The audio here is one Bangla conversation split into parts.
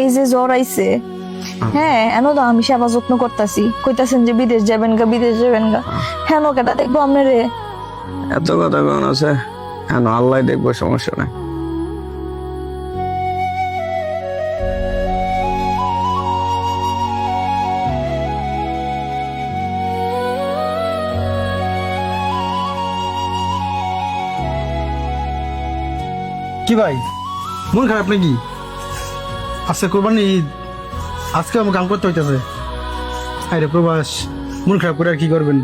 এই যে জ্বর আইছে, হ্যাঁ এনো তো আমি সেবা যত্ন করতেছি, কইতাছেন যে বিদেশ যাবেন গা, হ্যাঁ কেটা দেখবো আপনারে। এত কথা কোন আছে, কেন আল্লাহ দেখবো, সমস্যা নাই। কি ভাই, মন খারাপ নাকি? আজকে কোরবানি ঈদ, আজকে আমার কাম করতে হইতেছে। আরে প্রবাস, মন খারাপ করে আর কি করবেন?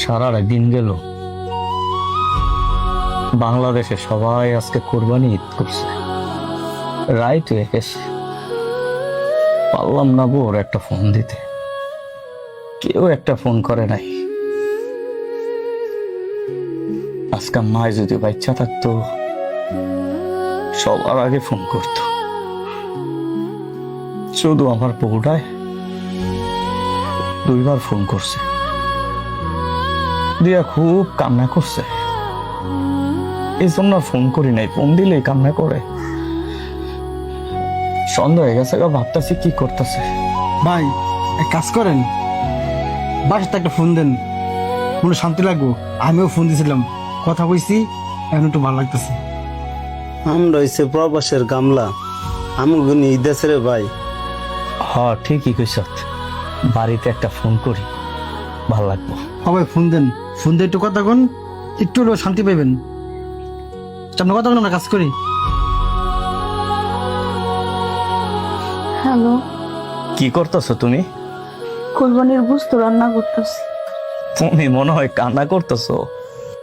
সারাটা দিন গেল, বাংলাদেশে সবাই আজকে কোরবানি ঈদ করছে, রাইট হয়ে গেছে, পারলাম না বোর একটা ফোন দিতে, কেউ একটা ফোন করে নাই। আজকে মায় যদি বাচ্চা থাকতো সবার আগে ফোন করত, শুধু আমার বউটায় 2বার ফোন করছে, দিয়া খুব কান্না করছে, এই জন্য ফোন করি নাই, ফোন দিলে কান্না করে। সন্ধ্যা হয়ে গেছে, ভাবতেছি কি করতেছে। ভাই এক কাজ করেন, বাসাতে একটা ফোন দেন, মনে শান্তি লাগবো। আমিও ফোন দিয়েছিলাম, কথা কইছি, এখন একটু ভালো লাগতেছে। আমরা হইছে প্রবাসের গামলা, আমাকে নিয়ে দেশে রে ভাই। ঠিকই কইস, বাড়িতে একটা ফোন করি, ভাল লাগবো। ভাই ফোন দেন, ফোন দিয়ে একটু কথা কন, একটু হলেও শান্তি পাইবেন। আপনার কথা আমরা কাজ করি। হ্যালো, কি করতেছো তুমি? কোরবানির গোশত রান্না করতেছি। তুমি মনে হয় কান্না করতেছো।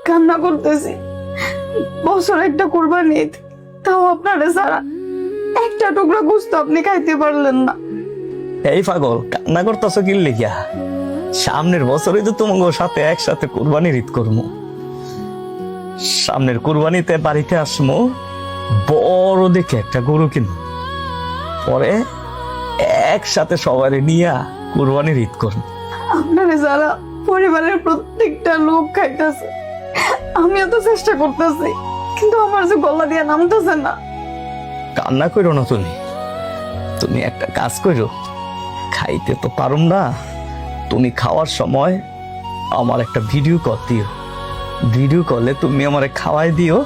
কান্না করতেছি, বছর একটা কোরবানি ঈদ, তাও আপনারে ছাড়া একটা টুকরা গোশত আপনি খাইতে পারলেন না। এই পাগল, কান্না করতেছো কি লিখিয়া? সামনের বছরই তো তোমার সাথে একসাথে কোরবানির ঈদ করবো। সামনের কোরবানিতে বাড়িতে আসমো, বড় দেখে একটা গরু কিনবো, পরে একসাথে সবাই নিয়ে কোরবানির ঈদ করবো। আপনারে যারা পরিবারের প্রত্যেকটা লোক খাইতেছে, আমিও তো চেষ্টা করতেছি, কিন্তু আমার যে গলা দিয়ে নামতেছে না। কান্না করো না তুমি, তুমি একটা কাজ করো, খাইতে তো পারুম না, তুমি খাওয়ার সময় আমার একটা ভিডিও কল দিও, ভিডিও কলে তুমি আমারে খাওয়াই দিও,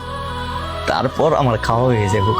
তারপর আমার খাওয়া হয়ে যাবো।